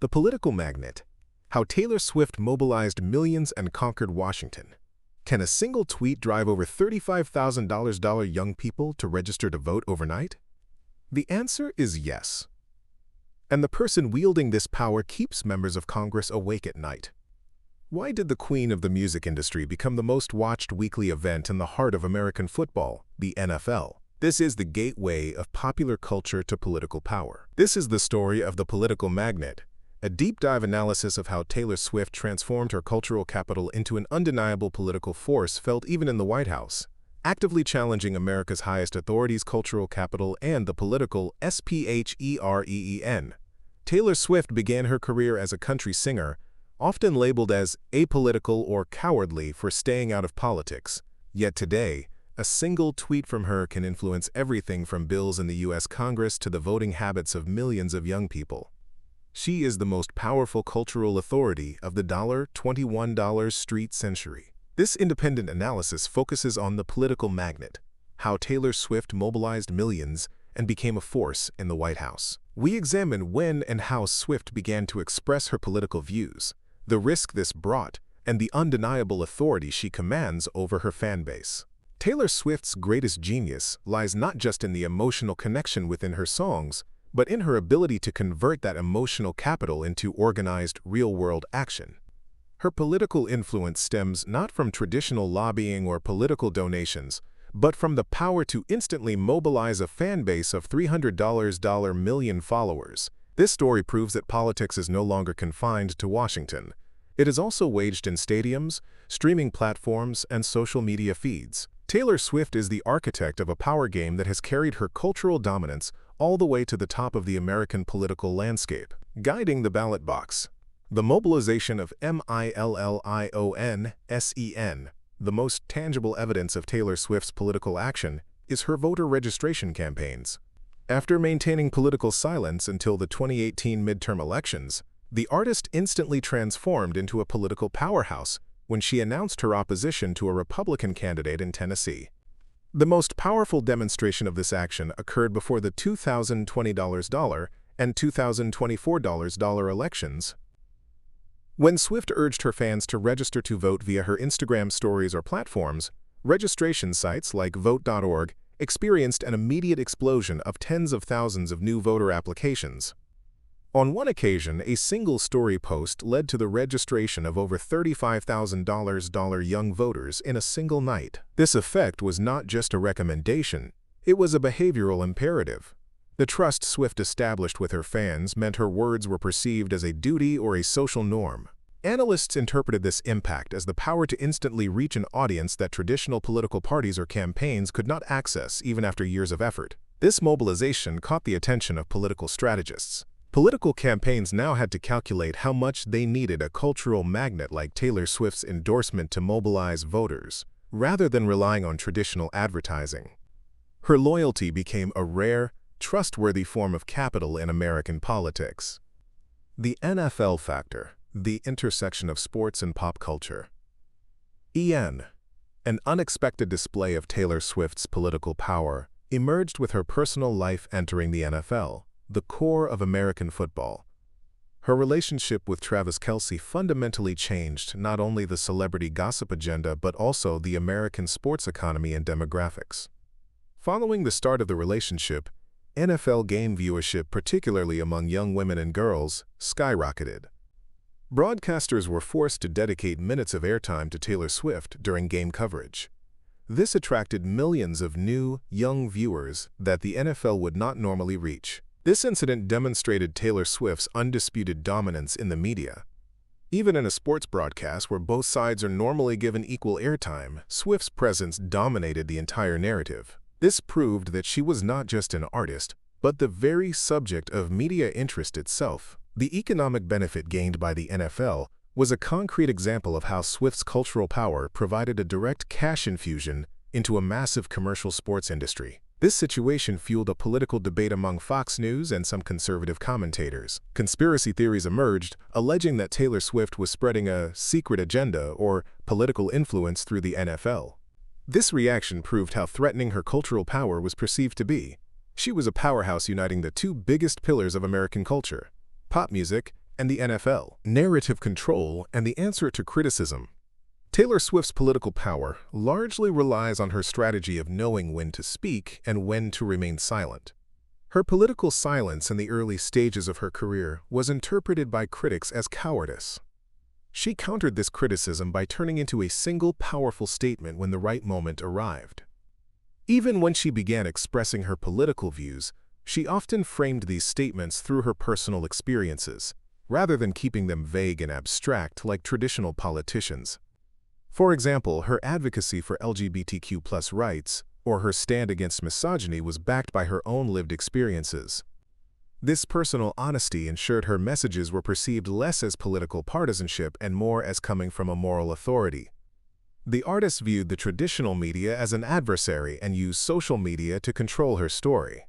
The political magnet. How Taylor Swift mobilized millions and conquered Washington. Can a single tweet drive over $35,000 young people to register to vote overnight? The answer is yes. And the person wielding this power keeps members of Congress awake at night. Why did the queen of the music industry become the most watched weekly event in the heart of American football, the NFL? This is the gateway of popular culture to political power. This is the story of the political magnet, a deep dive analysis of how Taylor Swift transformed her cultural capital into an undeniable political force felt even in the White House, actively challenging America's highest authority's cultural capital and the political SPHEREEN. Taylor Swift began her career as a country singer, often labeled as apolitical or cowardly for staying out of politics. Yet today, a single tweet from her can influence everything from bills in the U.S. Congress to the voting habits of millions of young people. She is the most powerful cultural authority of the $21 street century. This independent analysis focuses on the political magnet, how Taylor Swift mobilized millions and became a force in the White House. We examine when and how Swift began to express her political views, the risk this brought, and the undeniable authority she commands over her fan base. Taylor Swift's greatest genius lies not just in the emotional connection within her songs, but in her ability to convert that emotional capital into organized, real-world action. Her political influence stems not from traditional lobbying or political donations, but from the power to instantly mobilize a fan base of $300 million followers. This story proves that politics is no longer confined to Washington. It is also waged in stadiums, streaming platforms, and social media feeds. Taylor Swift is the architect of a power game that has carried her cultural dominance all the way to the top of the American political landscape. Guiding the ballot box. The mobilization of MILLIONSEN, the most tangible evidence of Taylor Swift's political action, is her voter registration campaigns. After maintaining political silence until the 2018 midterm elections, the artist instantly transformed into a political powerhouse when she announced her opposition to a Republican candidate in Tennessee. The most powerful demonstration of this action occurred before the $2020 and $2024 elections. When Swift urged her fans to register to vote via her Instagram stories or platforms, registration sites like Vote.org experienced an immediate explosion of tens of thousands of new voter applications. On one occasion, a single story post led to the registration of over $35,000 young voters in a single night. This effect was not just a recommendation, it was a behavioral imperative. The trust Swift established with her fans meant her words were perceived as a duty or a social norm. Analysts interpreted this impact as the power to instantly reach an audience that traditional political parties or campaigns could not access even after years of effort. This mobilization caught the attention of political strategists. Political campaigns now had to calculate how much they needed a cultural magnet like Taylor Swift's endorsement to mobilize voters, rather than relying on traditional advertising. Her loyalty became a rare, trustworthy form of capital in American politics. The NFL factor, the intersection of sports and pop culture. An unexpected display of Taylor Swift's political power emerged with her personal life entering the NFL, the core of American football. Her relationship with Travis Kelce fundamentally changed not only the celebrity gossip agenda but also the American sports economy and demographics. Following the start of the relationship, NFL game viewership, particularly among young women and girls, skyrocketed. Broadcasters were forced to dedicate minutes of airtime to Taylor Swift during game coverage. This attracted millions of new, young viewers that the NFL would not normally reach. This incident demonstrated Taylor Swift's undisputed dominance in the media. Even in a sports broadcast where both sides are normally given equal airtime, Swift's presence dominated the entire narrative. This proved that she was not just an artist, but the very subject of media interest itself. The economic benefit gained by the NFL was a concrete example of how Swift's cultural power provided a direct cash infusion into a massive commercial sports industry. This situation fueled a political debate among Fox News and some conservative commentators. Conspiracy theories emerged, alleging that Taylor Swift was spreading a secret agenda or political influence through the NFL. This reaction proved how threatening her cultural power was perceived to be. She was a powerhouse uniting the two biggest pillars of American culture, pop music and the NFL. Narrative control and the answer to criticism. Taylor Swift's political power largely relies on her strategy of knowing when to speak and when to remain silent. Her political silence in the early stages of her career was interpreted by critics as cowardice. She countered this criticism by turning into a single powerful statement when the right moment arrived. Even when she began expressing her political views, she often framed these statements through her personal experiences, rather than keeping them vague and abstract like traditional politicians. For example, her advocacy for LGBTQ+ rights or her stand against misogyny was backed by her own lived experiences. This personal honesty ensured her messages were perceived less as political partisanship and more as coming from a moral authority. The artist viewed the traditional media as an adversary and used social media to control her story.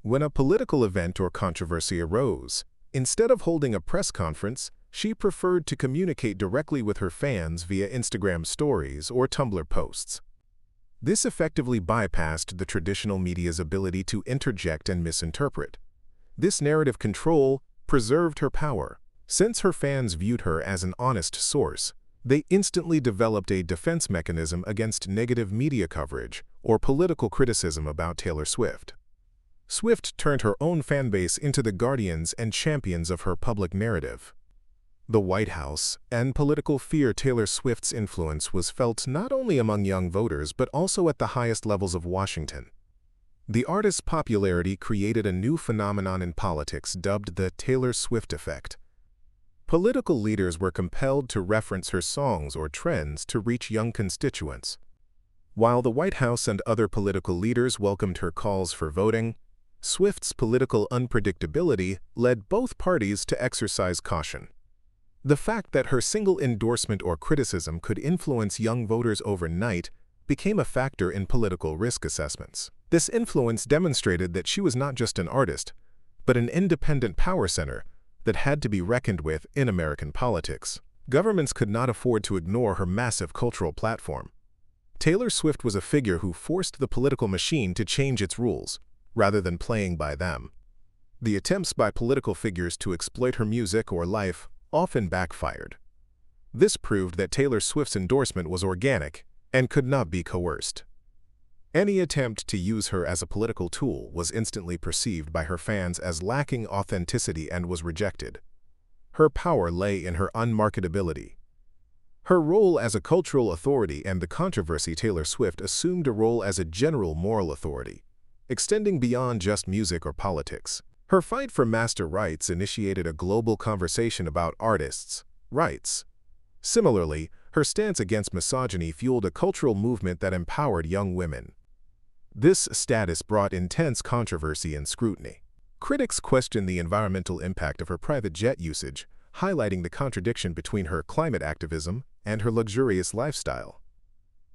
When a political event or controversy arose, instead of holding a press conference, she preferred to communicate directly with her fans via Instagram stories or Tumblr posts. This effectively bypassed the traditional media's ability to interject and misinterpret. This narrative control preserved her power. Since her fans viewed her as an honest source, they instantly developed a defense mechanism against negative media coverage or political criticism about Taylor Swift. Swift turned her own fanbase into the guardians and champions of her public narrative. The White House and political fear. Taylor Swift's influence was felt not only among young voters but also at the highest levels of Washington. The artist's popularity created a new phenomenon in politics dubbed the Taylor Swift effect. Political leaders were compelled to reference her songs or trends to reach young constituents. While the White House and other political leaders welcomed her calls for voting, Swift's political unpredictability led both parties to exercise caution. The fact that her single endorsement or criticism could influence young voters overnight became a factor in political risk assessments. This influence demonstrated that she was not just an artist, but an independent power center that had to be reckoned with in American politics. Governments could not afford to ignore her massive cultural platform. Taylor Swift was a figure who forced the political machine to change its rules, rather than playing by them. The attempts by political figures to exploit her music or life often backfired. This proved that Taylor Swift's endorsement was organic and could not be coerced. Any attempt to use her as a political tool was instantly perceived by her fans as lacking authenticity and was rejected. Her power lay in her unmarketability. Her role as a cultural authority and the controversy. Taylor Swift assumed a role as a general moral authority, extending beyond just music or politics. Her fight for master rights initiated a global conversation about artists' rights. Similarly, her stance against misogyny fueled a cultural movement that empowered young women. This status brought intense controversy and scrutiny. Critics questioned the environmental impact of her private jet usage, highlighting the contradiction between her climate activism and her luxurious lifestyle.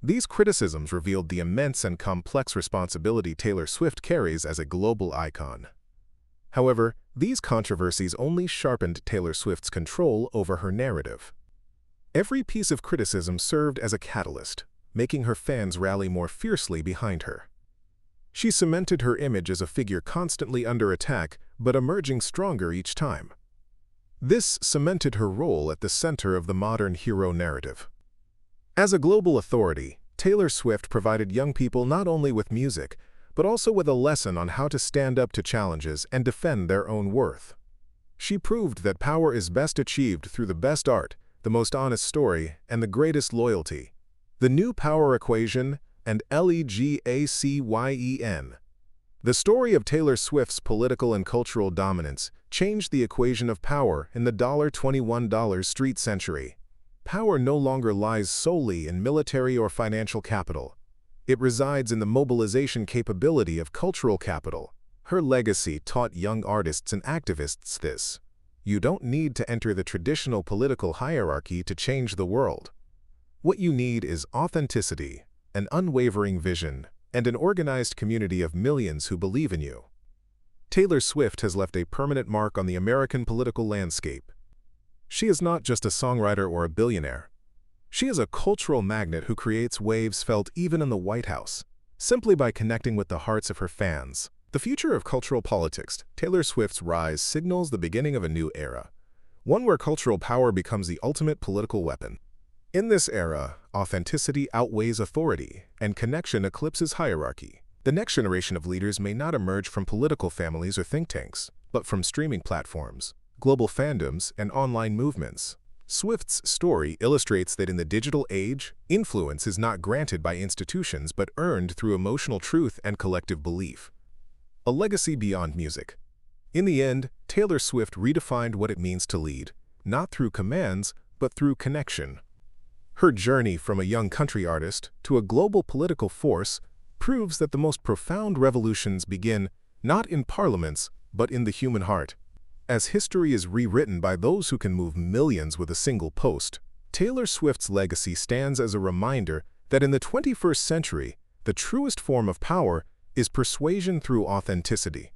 These criticisms revealed the immense and complex responsibility Taylor Swift carries as a global icon. However, these controversies only sharpened Taylor Swift's control over her narrative. Every piece of criticism served as a catalyst, making her fans rally more fiercely behind her. She cemented her image as a figure constantly under attack, but emerging stronger each time. This cemented her role at the center of the modern hero narrative. As a global authority, Taylor Swift provided young people not only with music, but also with a lesson on how to stand up to challenges and defend their own worth. She proved that power is best achieved through the best art, the most honest story, and the greatest loyalty. The New Power Equation and LEGACYEN. The story of Taylor Swift's political and cultural dominance changed the equation of power in the $21 street century. Power no longer lies solely in military or financial capital. It resides in the mobilization capability of cultural capital. Her legacy taught young artists and activists this. You don't need to enter the traditional political hierarchy to change the world. What you need is authenticity, an unwavering vision, and an organized community of millions who believe in you. Taylor Swift has left a permanent mark on the American political landscape. She is not just a songwriter or a billionaire. She is a cultural magnet who creates waves felt even in the White House, simply by connecting with the hearts of her fans. The future of cultural politics. Taylor Swift's rise signals the beginning of a new era, one where cultural power becomes the ultimate political weapon. In this era, authenticity outweighs authority, and connection eclipses hierarchy. The next generation of leaders may not emerge from political families or think tanks, but from streaming platforms, global fandoms, and online movements. Swift's story illustrates that in the digital age, influence is not granted by institutions but earned through emotional truth and collective belief. A legacy beyond music. In the end, Taylor Swift redefined what it means to lead, not through commands, but through connection. Her journey from a young country artist to a global political force proves that the most profound revolutions begin not in parliaments, but in the human heart. As history is rewritten by those who can move millions with a single post, Taylor Swift's legacy stands as a reminder that in the 21st century, the truest form of power is persuasion through authenticity.